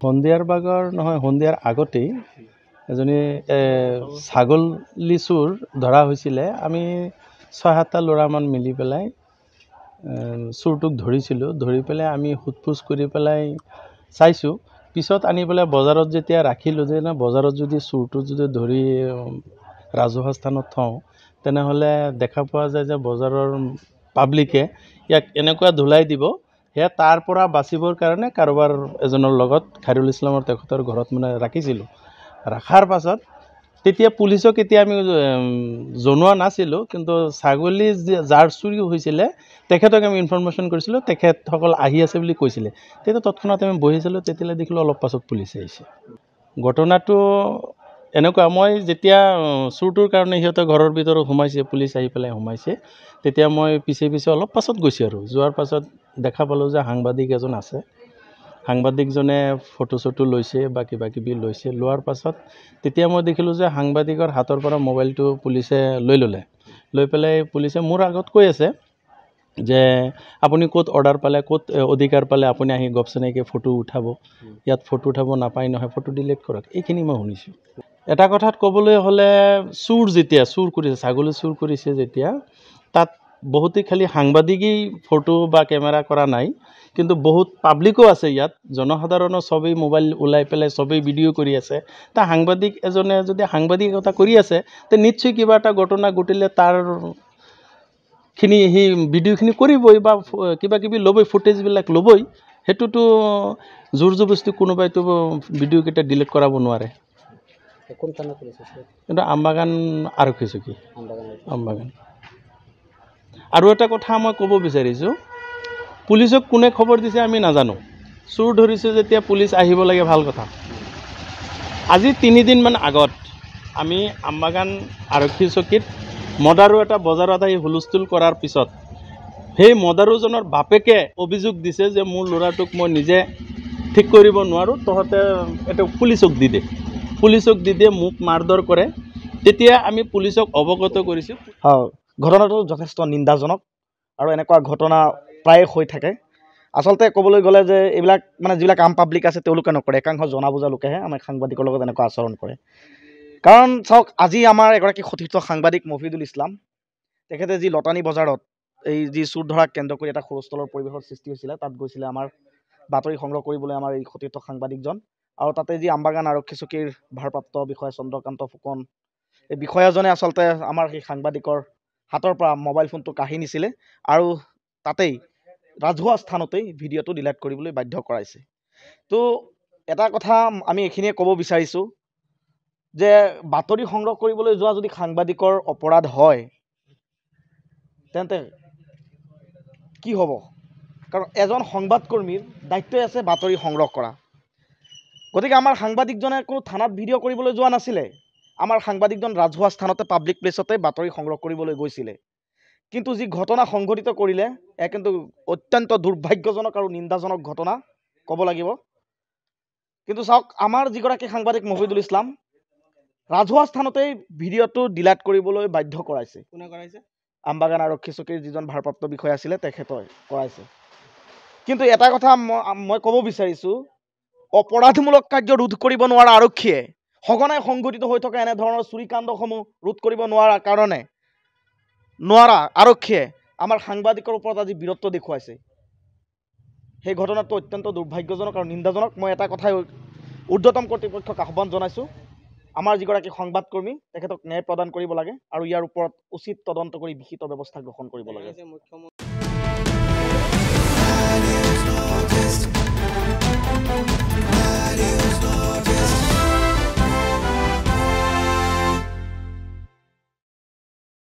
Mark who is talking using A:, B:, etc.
A: সন্ধিয়াৰ বাগৰ নহয় সন্ধিয়াৰ আগতেই এজনী ছাগলী চোৰ ধৰা হৈছিলে। আমি ৬-৭টা ল'ৰামান মিলি পেলাই চোৰটোক ধৰিছিলোঁ। ধৰি পেলাই আমি সোধ-পোছ কৰি পেলাই চাইছোঁ। পিছত আনি পেলাই বজাৰত যেতিয়া ৰাখিলোঁ যে বজাৰত যদি চোৰটো যদি ধৰি ৰাজহুৱা স্থানত থওঁ তেনেহ'লে দেখা পোৱা যায় যে বজাৰৰ পাব্লিকে ইয়াক এনেকুৱা ধুলাই দিব। সেয়া তাৰ পৰা বাচিবৰ কাৰণে কাৰোবাৰ এজনৰ লগত খাইৰুল ইছলামৰ তেখেতৰ ঘৰত মানে ৰাখিছিলোঁ। ৰাখাৰ পাছত তেতিয়া পুলিচক এতিয়া আমি জনোৱা নাছিলোঁ, কিন্তু ছাগলী যাৰ চুৰি হৈছিলে তেখেতক আমি ইনফৰমেশ্যন কৰিছিলোঁ। তেখেতসকল আহি আছে বুলি কৈছিলে। তেতিয়া তৎক্ষণাত আমি বহিছিলোঁ। তেতিয়ালৈ দেখিলোঁ অলপ পাছত পুলিচ আহিছে। ঘটনাটো এনেকুৱা, মই যেতিয়া চোৰটোৰ কাৰণে সিহঁতে ঘৰৰ ভিতৰত সোমাইছে, পুলিচ আহি পেলাই সোমাইছে, তেতিয়া মই পিছে অলপ পাছত গৈছোঁ আৰু যোৱাৰ পাছত দেখা পালোঁ যে সাংবাদিক এজন আছে। সাংবাদিকজনে ফটো লৈছে বা কিবাকিবি লৈছে। লোৱাৰ পাছত তেতিয়া মই দেখিলোঁ যে সাংবাদিকৰ হাতৰ পৰা মোবাইলটো পুলিচে লৈ ল'লে। লৈ পেলাই পুলিচে মোৰ আগত কৈ আছে যে আপুনি ক'ত অৰ্ডাৰ পালে, ক'ত অধিকাৰ পালে, আপুনি আহি গপচেনেকৈ ফটো উঠাব। ইয়াত ফটো উঠাব নাপায় নহয়, ফটো ডিলিট কৰক। এইখিনি মই শুনিছোঁ। এটা কথাত ক'বলৈ হ'লে যেতিয়া চুৰ কৰিছে, ছাগলী চুৰ কৰিছে যেতিয়া, তাত বহুতেই খালি সাংবাদিকেই ফটো বা কেমেৰা কৰা নাই, কিন্তু বহুত পাব্লিকো আছে ইয়াত। জনসাধাৰণৰ চবেই মোবাইল ওলাই পেলাই চবেই ভিডিঅ' কৰি আছে। তা সাংবাদিক এজনে যদি সাংবাদিকতা কৰি আছে তে নিশ্চয় কিবা এটা ঘটনা ঘটিলে তাৰ খিনি সেই ভিডিঅ'খিনি কৰিবই বা কিবাকিবি ল'বই, ফুটেজবিলাক ল'বই। সেইটোতো জোৰ জবৰদস্তি কোনোবাইতো ভিডিঅ'কেইটা ডিলিট কৰাব নোৱাৰে। কিন্তু আমবাগান আৰক্ষী চকী, আমবাগান। আৰু এটা কথা মই ক'ব বিচাৰিছোঁ, পুলিচক কোনে খবৰ দিছে আমি নাজানো। চোৰ ধৰিছে যেতিয়া পুলিচ আহিব লাগে, ভাল কথা। আজি 3 দিনমান আগত আমি আমবাগান আৰক্ষী চকীত মদাৰু এটা বজাৰত আহি হুলস্থুল কৰাৰ পিছত সেই মদাৰুজনৰ বাপেকে অভিযোগ দিছে যে মোৰ ল'ৰাটোক মই নিজে ঠিক কৰিব নোৱাৰোঁ, তহঁতে এইটো পুলিচক দি দে। পুলিচক দি দিয়ে, মোক মাৰধৰ কৰে। তেতিয়া আমি পুলিচক অৱগত কৰিছোঁ।
B: ঘটনাটো যথেষ্ট নিন্দাজনক আৰু এনেকুৱা ঘটনা প্ৰায়ে হৈ থাকে। আচলতে ক'বলৈ গ'লে যে এইবিলাক মানে যিবিলাক আম পাব্লিক আছে তেওঁলোকে নকৰে, একাংশ জনা বুজা লোকেহে আমাৰ সাংবাদিকৰ লগত এনেকুৱা আচৰণ কৰে। কাৰণ চাওক, আজি আমাৰ এগৰাকী সতীৰ্থ সাংবাদিক মফিদুল ইছলাম, তেখেতে যি লতানি বজাৰত এই যি চোৰ ধৰাক কেন্দ্ৰ কৰি এটা হুলস্থুলৰ পৰিৱেশৰ সৃষ্টি হৈছিলে, তাত গৈছিলে আমাৰ বাতৰি সংগ্ৰহ কৰিবলৈ আমাৰ এই সতীৰ্থ সাংবাদিকজন। আৰু তাতে যি আমবাগান আৰক্ষী চকীৰ ভাৰপ্ৰাপ্ত বিষয়া চন্দ্ৰকান্ত ফুকন, এই বিষয়াজনে আচলতে আমাৰ সেই সাংবাদিকৰ হাতৰ পৰা মোবাইল ফোনটো কাঢ়ি নিছিলে আৰু তাতেই ৰাজহুৱা স্থানতেই ভিডিঅ'টো ডিলিট কৰিবলৈ বাধ্য কৰাইছে। তো এটা কথা আমি এইখিনিয়ে ক'ব বিচাৰিছোঁ যে বাতৰি সংগ্ৰহ কৰিবলৈ যোৱা যদি সাংবাদিকৰ অপৰাধ হয় তেন্তে কি হ'ব? কাৰণ এজন সংবাদকৰ্মীৰ দায়িত্বই আছে বাতৰি সংগ্ৰহ কৰা। গতিকে আমাৰ সাংবাদিকজনে কোনো থানাত ভিডিঅ' কৰিবলৈ যোৱা নাছিলে। আমাৰ সাংবাদিকজন ৰাজহুৱা স্থানতে, পাব্লিক প্লেচতে বাতৰি সংগ্ৰহ কৰিবলৈ গৈছিলে। কিন্তু যি ঘটনা সংঘটিত কৰিলে, এয়া কিন্তু অত্যন্ত দুৰ্ভাগ্যজনক আৰু নিন্দাজনক ঘটনা ক'ব লাগিব। কিন্তু চাওক, আমাৰ যিগৰাকী সাংবাদিক মফিদুল ইছলাম ৰাজহুৱা স্থানতেই ভিডিঅ'টো ডিলিট কৰিবলৈ বাধ্য কৰাইছে। কোনে কৰাইছে? আমবাগান আৰক্ষী চকীৰ যিজন ভাৰপ্ৰাপ্ত বিষয়া আছিলে তেখেতে কৰাইছে। কিন্তু এটা কথা মই ক'ব বিচাৰিছোঁ, অপৰাধমূলক কাৰ্য ৰোধ কৰিব নোৱাৰা আৰক্ষীয়ে সঘনাই সংঘটিত হৈ থকা এনেধৰণৰ চুৰিকাণ্ডসমূহ ৰোধ কৰিব নোৱাৰা আৰক্ষীয়ে আমাৰ সাংবাদিকৰ ওপৰত আজি বীৰত্ব দেখুৱাইছে। সেই ঘটনাটো অত্যন্ত দুৰ্ভাগ্যজনক আৰু নিন্দাজনক। মই এটা কথাই ঊৰ্ধ্বতম কৰ্তৃপক্ষক আহ্বান জনাইছোঁ, আমাৰ যিগৰাকী সংবাদকৰ্মী তেখেতক ন্যায় প্ৰদান কৰিব লাগে আৰু ইয়াৰ ওপৰত উচিত তদন্ত কৰি বিহিত ব্যৱস্থা গ্ৰহণ কৰিব লাগে।